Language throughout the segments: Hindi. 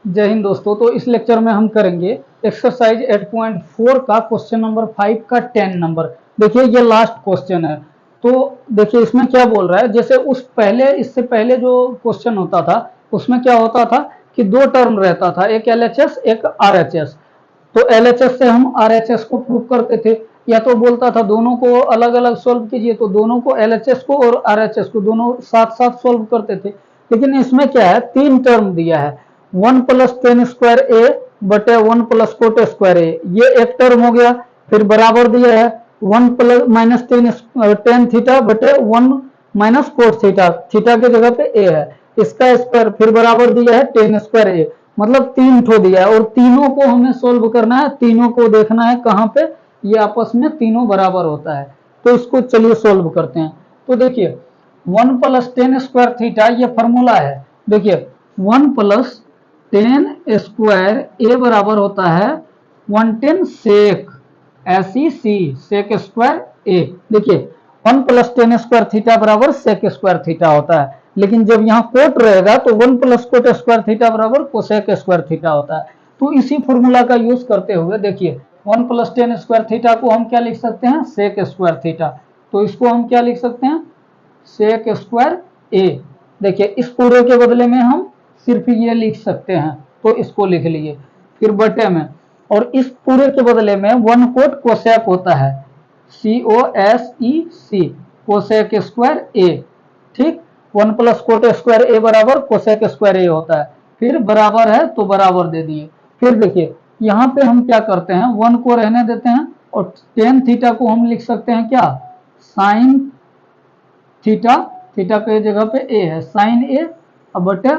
जय हिंद दोस्तों। तो इस लेक्चर में हम करेंगे एक्सरसाइज 8.4 का क्वेश्चन नंबर 5 का 10 नंबर। देखिए ये लास्ट क्वेश्चन है। तो देखिए इसमें क्या बोल रहा है, जैसे इससे पहले जो क्वेश्चन होता था उसमें क्या होता था कि दो टर्म रहता था, एक एलएचएस एक आरएचएस। तो एलएचएस से हम आरएचएस को प्रूव करते थे, या तो बोलता था दोनों को अलग अलग सोल्व कीजिए, तो दोनों को एलएचएस को और आरएचएस को दोनों साथ साथ सोल्व करते थे। लेकिन इसमें क्या है, तीन टर्म दिया है, 1 प्लस टेन स्क्वायर ए बटे 1 प्लस कोट स्क्वायर ए, ये एक टर्म हो गया। फिर बराबर दिया है 1 प्लस माइनस टेन थीटा बटे 1 माइनस कोट थीटा, थीटा की जगह पे ए है, इसका स्क्वायर। फिर बराबर दिया है टेन स्क्वायर ए, मतलब तीन ठो दिया है और तीनों को हमें सोल्व करना है, तीनों को देखना है कहाँ पे ये आपस में तीनों बराबर होता है। तो इसको चलिए सोल्व करते हैं। तो देखिए 1 प्लस टेन स्क्वायर थीटा ये फॉर्मूला है। देखिए 1 प्लस टेन स्क्वायर ए बराबर होता है 110 सेक, ऐसी सी सेक स्क्वायर ए। देखिए 1 प्लस टेन स्क्वायर थीटा बराबर सेक स्क्वायर थीटा होता है, लेकिन जब यहाँ कोट रहेगा तो 1 प्लस कोट स्क्वायर थीटा बराबर कोसेक स्क्वायर थीटा होता है। तो इसी फॉर्मूला का यूज करते हुए देखिए 1 प्लस टेन स्क्वायर थीटा को हम क्या लिख सकते हैं, सेक स्क्वायर थीटा। तो इसको हम क्या लिख सकते हैं, सेक स्क्वायर ए। देखिए इस पूरे के बदले में हम सिर्फ ये लिख सकते हैं, तो इसको लिख लिए। फिर बटे में, और इस पूरे के बदले में 1 कोट कोसेक होता है, COSEC, कोसेक स्क्वायर ए। ठीक, 1 प्लस कोट स्क्वायर ए बराबर कोसेक स्क्वायर ए होता है। फिर बराबर है तो बराबर दे दिए। फिर देखिए यहाँ पे हम क्या करते हैं, 1 को रहने देते हैं और टेन थीटा को हम लिख सकते हैं क्या, साइन थीटा, थीटा के जगह पे ए है, साइन ए बटे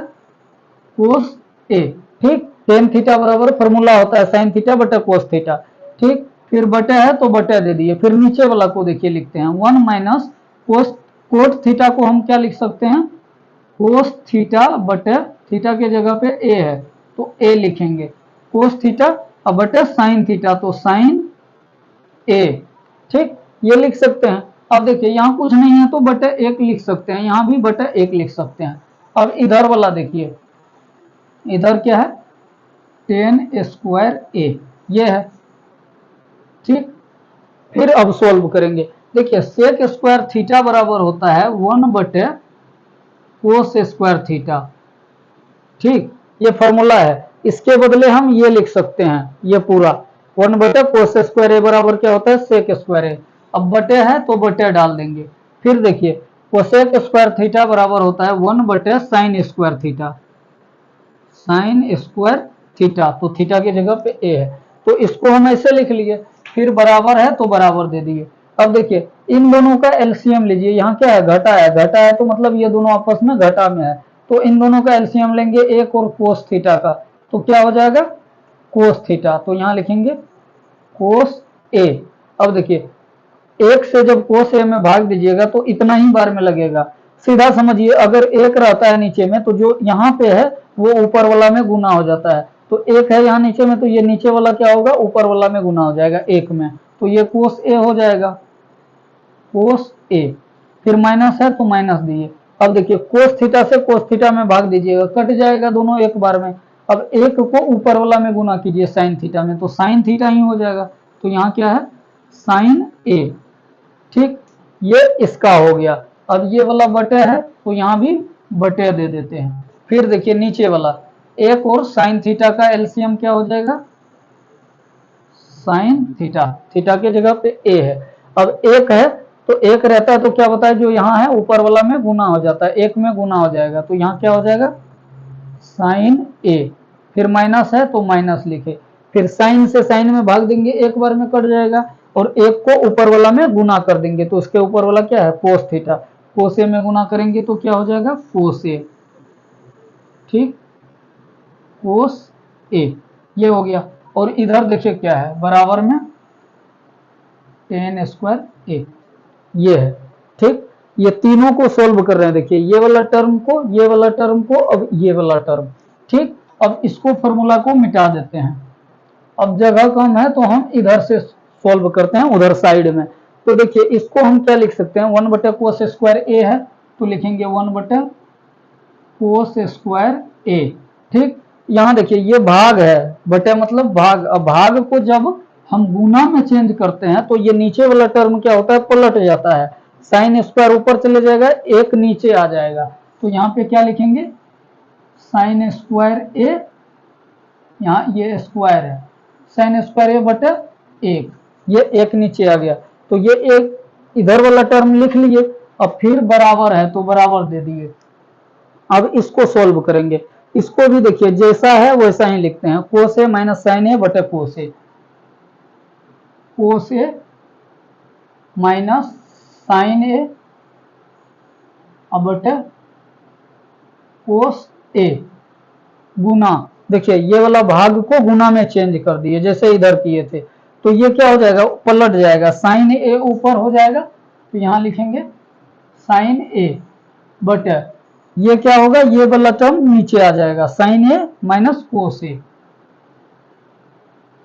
कोस ए। ठीक, टेन थीटा बराबर फॉर्मूला होता है साइन थीटा बटे कोस थीटा। ठीक, फिर बटे है तो बटे दे दिए। फिर नीचे वाला को देखिए लिखते हैं 1 माइनस कोस, कोट थीटा को हम क्या लिख सकते हैं, कोस थीटा बटे, थीटा के जगह पे ए है तो ए लिखेंगे, कोस थीटा अब बटे साइन थीटा, तो साइन ए। ठीक, ये लिख सकते हैं। अब देखिए यहाँ कुछ नहीं है तो बटे एक लिख सकते हैं, यहाँ भी बटे एक लिख सकते हैं। अब इधर वाला देखिए, इधर क्या है, टेन स्क्वायर ए, ये है। ठीक, फिर अब सोल्व करेंगे। देखिए सेक स्क्वायर थीटा बराबर होता है 1 बटे कोस स्क्वायर थीटा। ठीक, ये फॉर्मूला है, इसके बदले हम ये लिख सकते हैं, ये पूरा 1 बटे कोस स्क्वायर ए बराबर क्या होता है, सेक स्क्वायर ए। अब बटे है तो बटे डाल देंगे। फिर देखिए कोसेक स्क्वायर थीटा बराबर होता है 1 बटे sign square theta, sine square theta, तो थीटा की जगह पे ए है, तो इसको हम ऐसे लिख लिए। फिर बराबर है तो बराबर दे दिए। अब देखिए इन दोनों का एलसीएम लीजिए, यहाँ क्या है, घटा है, घटा है तो मतलब ये दोनों आपस में घटा में है, तो इन दोनों का एलसीएम लेंगे एक और कोस थीटा का, तो क्या हो जाएगा, कोस थीटा। तो यहाँ लिखेंगे कोस ए। अब देखिए एक से जब कोस ए में भाग दीजिएगा तो इतना ही बार में लगेगा। सीधा समझिए, अगर एक रहता है नीचे में तो जो यहाँ पे है वो ऊपर वाला में गुना हो जाता है, तो एक है यहाँ नीचे में तो ये नीचे वाला क्या होगा, ऊपर वाला में गुना हो जाएगा एक में, तो ये कोस ए हो जाएगा, कोस ए। फिर माइनस है तो माइनस दिए। अब देखिए कोस थीटा से कोस थीटा में भाग दीजिएगा, कट जाएगा दोनों एक बार में। अब एक को ऊपर वाला में गुना कीजिए साइन थीटा में, तो साइन थीटा ही हो जाएगा, तो यहाँ क्या है, साइन ए। ठीक, ये इसका हो गया। अब ये वाला बटे है तो यहाँ भी बटे दे देते हैं। फिर देखिए नीचे वाला एक और साइन थीटा का एलसीएम क्या हो जाएगा, साइन थीटा, थीटा की जगह पे ए है। अब एक है तो एक रहता है तो क्या होता है, जो यहाँ है ऊपर वाला में गुना हो जाता है, एक में गुना हो जाएगा, तो यहाँ क्या हो जाएगा, साइन ए। फिर माइनस है तो माइनस लिखे। फिर साइन से साइन में भाग देंगे, एक बार में कट जाएगा, और एक को ऊपर वाला में गुना कर देंगे, तो इसके ऊपर वाला क्या है, कोस थीटा, कोस ए में गुना करेंगे तो क्या हो जाएगा, कोस ए। ठीक, कोस ए, ये हो गया। और इधर देखिए क्या है, बराबर में टेन स्क्वायर ए, ये है। ठीक, ये तीनों को सोल्व कर रहे हैं, देखिए ये वाला टर्म को, ये वाला टर्म को, अब ये वाला टर्म। ठीक, अब इसको फॉर्मूला को मिटा देते हैं। अब जगह कम है तो हम इधर से सोल्व करते हैं, उधर साइड में। तो देखिए इसको हम क्या लिख सकते हैं, 1 बटे कोस स्क्वायर ए है तो लिखेंगे 1 बटे कोस स्क्वायर ए। ठीक, यहाँ देखिए ये भाग है, बटे मतलब भाग। अब भाग को जब हम गुना में चेंज करते हैं तो ये नीचे वाला टर्म क्या होता है, पलट जाता है। साइन स्क्वायर ऊपर चले जाएगा, एक नीचे आ जाएगा। तो यहाँ पे क्या लिखेंगे, साइन स्क्वायर ए, यहाँ ये स्क्वायर है, साइन स्क्वायर ए बटे एक, ये एक नीचे आ गया। तो ये एक इधर वाला टर्म लिख लिए। अब फिर बराबर है तो बराबर दे दिए। अब इसको सोल्व करेंगे। इसको भी देखिए जैसा है वैसा ही लिखते हैं, कोस ए माइनस साइन ए बटे कोस ए, कोस ए माइनस साइन ए बटे कोस ए गुना, देखिए ये वाला भाग को गुना में चेंज कर दिए जैसे इधर किए थे। तो ये क्या हो जाएगा, पलट जाएगा, साइन ए ऊपर हो जाएगा। तो यहां लिखेंगे साइन ए बटे ये क्या होगा, ये वाला टर्म नीचे आ जाएगा, साइन ए माइनस कोस ए,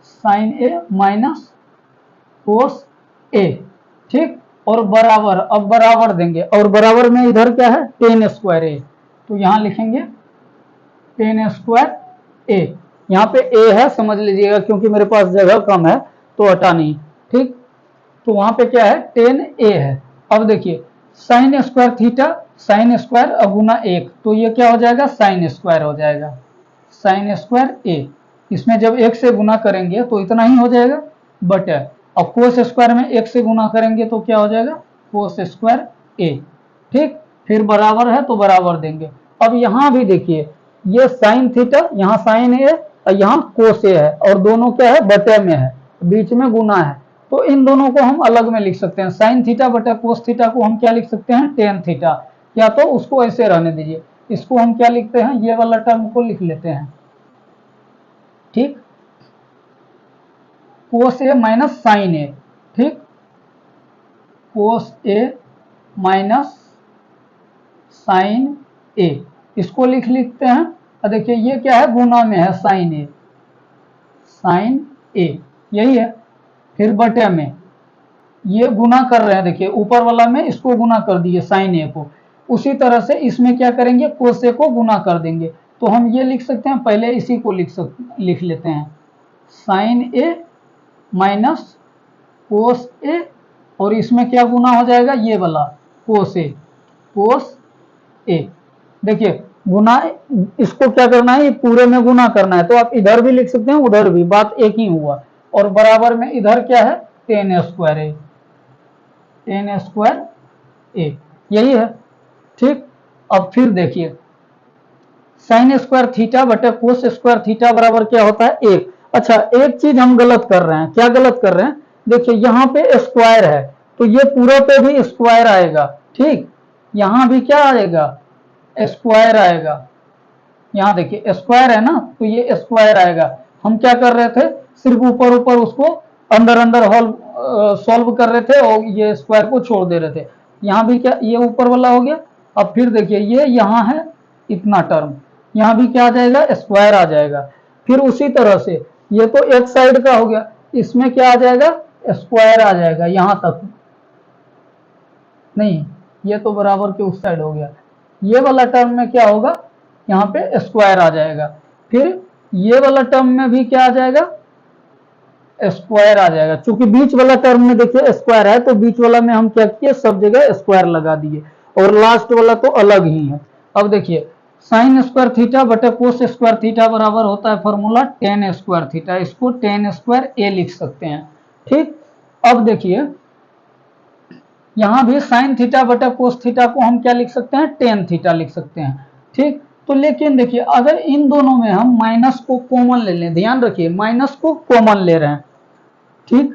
साइन ए माइनस कोस ए। ठीक, और बराबर, अब बराबर देंगे, और बराबर में इधर क्या है, टेन स्क्वायर ए। तो यहां लिखेंगे टेन स्क्वायर ए, यहाँ पे ए है समझ लीजिएगा, क्योंकि मेरे पास जगह कम है तो हटा नहीं। ठीक, तो वहां पे क्या है, टेन ए है। अब देखिए sine square theta, sine square गुना एक, तो ये क्या हो जाएगा, साइन स्क्वायर हो जाएगा, साइन स्क्वायर ए। इसमें जब एक से गुना करेंगे तो इतना ही हो जाएगा, बटे अब कोस स्क्वायर में एक से गुना करेंगे तो क्या हो जाएगा, कोस स्क्वायर ए। ठीक, फिर बराबर है तो बराबर देंगे। अब यहां भी देखिए ये साइन थीटा, यहाँ साइन ए और यहाँ कोस ए है, और दोनों क्या है, बटे में है, बीच में गुना है। तो इन दोनों को हम अलग में लिख सकते हैं, साइन थीटा बटे कोस थीटा को हम क्या लिख सकते हैं, टेन थीटा, या तो उसको ऐसे रहने दीजिए, इसको हम क्या लिखते हैं, ये वाला टर्म को लिख लेते हैं। ठीक, कोस ए माइनस साइन ए, ठीक, कोस ए माइनस साइन ए, इसको लिखते हैं। और देखिए ये क्या है, गुना में है, साइन ए, साइन ए यही है। फिर बटे में ये गुना कर रहे हैं, देखिए ऊपर वाला में इसको गुना कर दिए साइन ए को, उसी तरह से इसमें क्या करेंगे, कोस ए को गुना कर देंगे। तो हम ये लिख सकते हैं, पहले इसी को लिख लेते हैं, साइन ए माइनस कोस ए, और इसमें क्या गुना हो जाएगा, ये वाला कोस ए, कोस ए। देखिए गुना, इसको क्या करना है, ये पूरे में गुना करना है, तो आप इधर भी लिख सकते हैं उधर भी, बात एक ही हुआ। और बराबर में इधर क्या है, टेन स्क्वायर ए, टेन स्क्वायर ए यही है। ठीक, अब फिर देखिए साइन स्क्वायर थीटा बटे कोस स्क्वायर थीटा बराबर क्या होता है, एक। अच्छा एक चीज हम गलत कर रहे हैं, क्या गलत कर रहे हैं, देखिए यहाँ पे स्क्वायर है तो ये पूरे पे भी स्क्वायर आएगा। ठीक, यहाँ भी क्या आएगा, स्क्वायर आएगा, यहाँ देखिए स्क्वायर है ना, तो ये स्क्वायर आएगा। हम क्या कर रहे थे, सिर्फ ऊपर ऊपर उसको अंदर अंदर होल सॉल्व कर रहे थे और ये स्क्वायर को छोड़ दे रहे थे। यहाँ भी क्या, ये ऊपर वाला हो गया। अब फिर देखिए ये यहाँ है इतना टर्म, यहाँ भी क्या आ जाएगा, स्क्वायर आ जाएगा। फिर उसी तरह से ये तो एक साइड का हो गया, इसमें क्या आ जाएगा, स्क्वायर आ जाएगा यहाँ तक, नहीं ये तो बराबर के उस साइड हो गया। ये वाला टर्म में क्या होगा, यहाँ पे स्क्वायर आ जाएगा। फिर ये वाला टर्म में भी क्या आ जाएगा, स्क्वायर आ जाएगा। चूंकि बीच वाला टर्म में देखिए स्क्वायर है, तो बीच वाला में हम क्या किए, सब जगह स्क्वायर लगा दिए, और लास्ट वाला तो अलग ही है। अब देखिए साइन स्क्वायर थीटा बटे कोस स्क्वायर थीटा बराबर होता है फॉर्मूला टेन स्क्वायर थीटा, इसको टेन स्क्वायर ए लिख सकते हैं। ठीक, अब देखिए यहां भी साइन थीटा बटे कोस थीटा को हम क्या लिख सकते हैं, टेन थीटा लिख सकते हैं। ठीक, तो लेकिन देखिए अगर इन दोनों में हम माइनस को कॉमन ले लें, ध्यान रखिए माइनस को कॉमन ले रहे हैं। ठीक,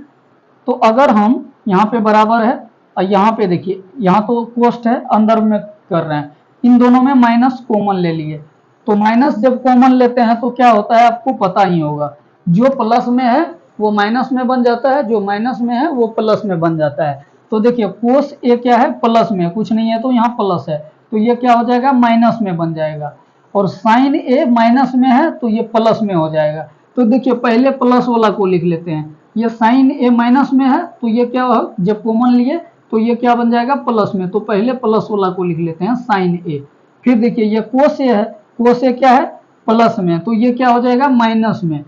तो अगर हम यहाँ पे बराबर है और यहाँ पे देखिए यहाँ तो कोस्ट है, अंदर में कर रहे हैं, इन दोनों में माइनस कॉमन ले लिए। तो माइनस जब कॉमन लेते हैं तो क्या होता है, आपको पता ही होगा, जो प्लस में है वो माइनस में बन जाता है, जो माइनस में है वो प्लस में बन जाता है। तो देखिए कोस ए क्या है, प्लस में, कुछ नहीं है तो यहाँ प्लस है, तो ये क्या हो जाएगा, माइनस में बन जाएगा। और साइन ए माइनस में है तो ये प्लस में हो जाएगा। तो देखिए पहले प्लस वाला को लिख लेते हैं, ये साइन ए माइनस में है तो ये क्या हो, जब कॉमन लिए तो ये क्या बन जाएगा, प्लस में, तो पहले प्लस वाला को लिख लेते हैं साइन ए। फिर देखिए ये कोस ए है, कोस ए क्या है, प्लस में, तो ये क्या हो जाएगा माइनस में।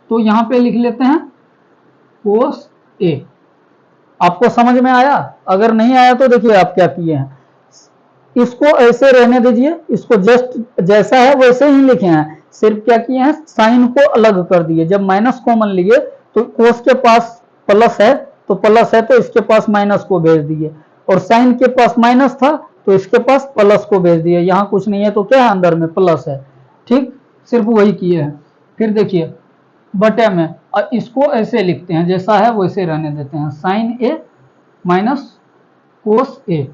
तो यहाँ पे लिख लेते हैं कोस ए। आपको समझ में आया? अगर नहीं आया तो देखिए आप क्या किए हैं, इसको ऐसे रहने दीजिए, इसको जस्ट जैसा है वैसे ही लिखे हैं, सिर्फ क्या किए हैं साइन को अलग कर दिए। जब माइनस कॉमन लिए तो कोस के पास प्लस है तो प्लस है तो इसके पास माइनस को भेज दिए, और साइन के पास माइनस था तो इसके पास प्लस को भेज दिए। यहाँ कुछ नहीं है तो क्या है अंदर में प्लस है, ठीक, सिर्फ वही किए हैं। फिर देखिए बटे में, और इसको ऐसे लिखते हैं जैसा है वैसे रहने देते हैं, साइन ए माइनस कोस ए।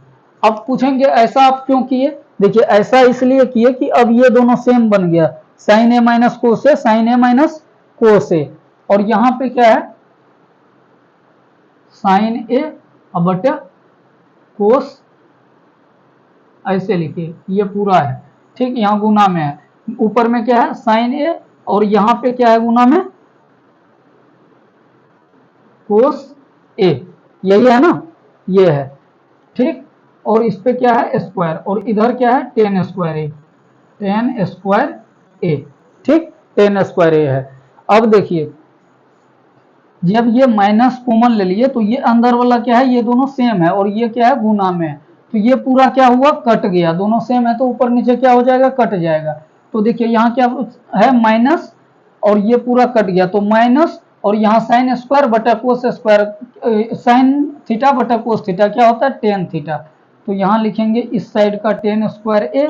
अब पूछेंगे ऐसा आप क्यों किए? देखिए ऐसा इसलिए किए कि अब ये दोनों सेम बन गया, साइन ए माइनस कोस ए, साइन ए माइनस कोस ए, और यहां पे क्या है साइन ए बटे कोस, ऐसे लिखिए ये पूरा है, ठीक, यहां गुना में है, ऊपर में क्या है साइन ए और यहां पे क्या है गुना में कोस ए, यही है ना, ये है, ठीक, और इस पे क्या है स्क्वायर, और इधर क्या है टेन स्क्वायर ए, टेन स्क्वायर ए, ठीक, टेन स्क्वायर ए है। अब देखिए जब ये माइनस कॉमन ले लिए तो ये अंदर वाला क्या है, ये दोनों सेम है और ये क्या है गुना में है, तो ये पूरा क्या हुआ कट गया, दोनों सेम है तो ऊपर नीचे क्या हो जाएगा कट जाएगा। तो देखिए यहाँ क्या है माइनस और ये पूरा कट गया, तो माइनस और यहाँ साइन स्क्वायर बटा कोस स्क्वायर, साइन थीटा बटा कोस थीटा क्या होता है टेन थीटा। तो यहाँ लिखेंगे इस साइड का टेन स्क्वायर ए,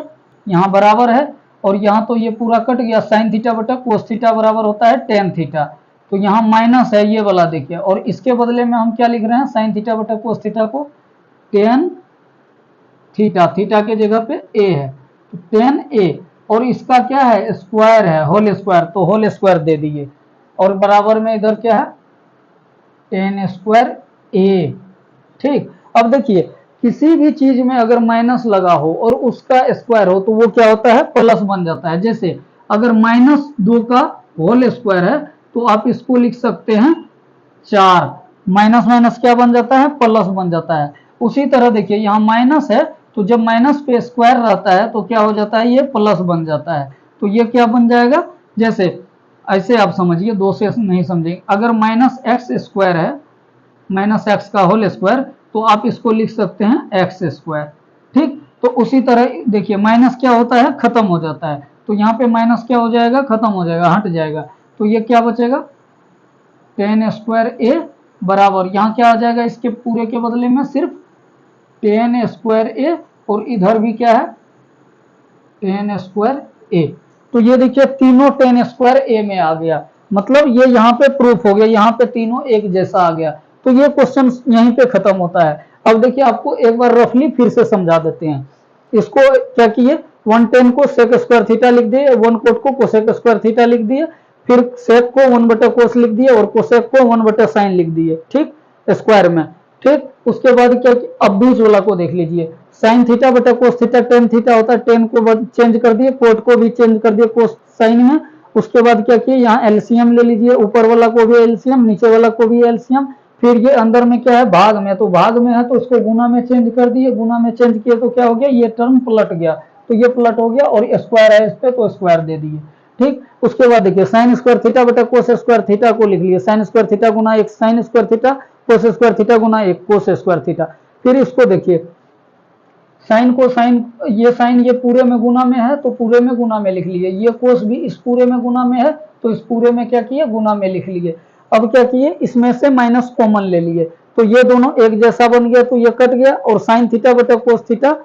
यहाँ बराबर है, और यहाँ तो ये पूरा कट गया, साइन थीटा बटा कोस थीटा बराबर होता है टेन थीटा। तो यहाँ माइनस है ये वाला देखिए, और इसके बदले में हम क्या लिख रहे हैं साइन थीटा बटा कोस थीटा को टेन थीटा, थीटा के जगह पे ए है तो टेन ए, और इसका क्या है स्क्वायर है होल स्क्वायर, तो होल स्क्वायर दे दिए, और बराबर में इधर क्या है टेन स्क्वायर ए, ठीक। अब देखिए किसी भी चीज में अगर माइनस लगा हो और उसका स्क्वायर हो तो वो क्या होता है प्लस बन जाता है। जैसे अगर माइनस 2 का होल स्क्वायर है तो आप इसको लिख सकते हैं 4, माइनस माइनस क्या बन जाता है प्लस बन जाता है। उसी तरह देखिए यहाँ माइनस है तो जब माइनस पे स्क्वायर रहता है तो क्या हो जाता है ये प्लस बन जाता है, तो ये क्या बन जाएगा, जैसे ऐसे आप समझिए, दो से नहीं समझेंगे, अगर माइनस एक्स स्क्वायर है, माइनस एक्स का होल स्क्वायर, तो आप इसको लिख सकते हैं एक्स स्क्वायर, ठीक। तो उसी तरह देखिए माइनस क्या होता है खत्म हो जाता है, तो यहाँ पे माइनस क्या हो जाएगा खत्म हो जाएगा हट जाएगा, तो ये क्या बचेगा टेन स्क्वायर ए बराबर, यहाँ क्या आ जाएगा इसके पूरे के बदले में सिर्फ टेन स्क्वायर ए, और इधर भी क्या है टेन स्क्वायर ए। तो ये देखिए तीनों टेन स्क्वायर ए में आ गया, मतलब ये यहाँ पे प्रूफ हो गया, यहाँ पे तीनों एक जैसा आ गया। तो ये क्वेश्चन यहीं पे खत्म होता है। अब देखिए आपको एक बार रफली फिर से समझा देते हैं। इसको क्या किए 110 को सेक स्क्वायर थीटा लिख दिए, 1 कोट को कोसेक स्क्वायर थीटा लिख दिए, फिर सेक को 1 बटा कोस लिख दिए और कोसेक को 1 बटा साइन लिख दिए, ठीक, स्क्वायर में, ठीक। उसके बाद क्या, अब बीच वाला को देख लीजिए, साइन थीटा बटा कोस थीटा टेन थीटा होता है, टेन को चेंज कर दिए, कोट को भी चेंज कर दिए कोस साइन में। उसके बाद क्या किए यहाँ एलसीएम ले लीजिए, ऊपर वाला को भी एलसीएम नीचे वाला को भी एलसीएम, फिर ये अंदर में क्या है भाग में, तो भाग में है तो उसको गुना में चेंज कर दिए, गुना में चेंज किए तो क्या हो गया ये टर्म पलट गया, तो ये पलट हो गया, और स्क्वायर है इस पे तो स्क्वायर दे दिए, ठीक। उसके बाद देखिए साइन स्क्वायर थीटा बटा कोस स्क्वायर थीटा को लिख लिए, साइन स्क्वायर थीटा गुना एक sine square theta, cos square theta गुना एक कोस स्क्वायर थीटा। फिर इसको देखिए साइन को साइन, ये साइन ये पूरे में गुना में है तो पूरे में गुना में लिख लिए, ये कोस भी इस पूरे में गुना में है तो इस पूरे में क्या किए गुना में लिख लिए। अब क्या किए इसमें से माइनस कॉमन ले लिए तो ये दोनों एक जैसा बन गया, तो ये कट गया और साइन थीटा बटा कोस थीटा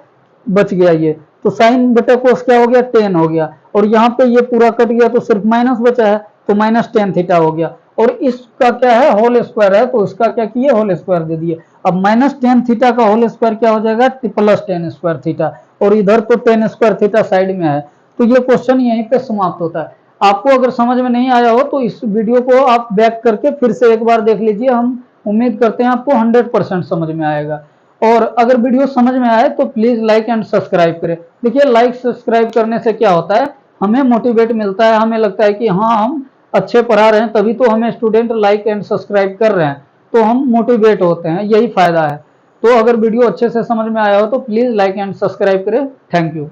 बच गया, ये तो साइन बटा कोस क्या हो गया 10 हो गया, और यहाँ पे ये पूरा कट गया तो सिर्फ माइनस बचा है तो माइनस टेन थीटा हो गया, और इसका क्या है होल स्क्वायर है तो इसका क्या किए होल स्क्वायर दे दिए। अब माइनस टेन थीटा का होल स्क्वायर क्या हो जाएगा प्लस टेन स्क्वायर थीटा, और इधर तो टेन स्क्वायर थीटा साइड में है। तो ये क्वेश्चन यहीं पे समाप्त होता है। आपको अगर समझ में नहीं आया हो तो इस वीडियो को आप बैक करके फिर से एक बार देख लीजिए, हम उम्मीद करते हैं आपको 100% समझ में आएगा। और अगर वीडियो समझ में आए तो प्लीज लाइक एंड सब्सक्राइब करें। देखिए लाइक सब्सक्राइब करने से क्या होता है, हमें मोटिवेट मिलता है, हमें लगता है कि हाँ हम अच्छे पढ़ा रहे हैं तभी तो हमें स्टूडेंट लाइक एंड सब्सक्राइब कर रहे हैं, तो हम मोटिवेट होते हैं, यही फायदा है। तो अगर वीडियो अच्छे से समझ में आया हो तो प्लीज लाइक एंड सब्सक्राइब करें। Thank you.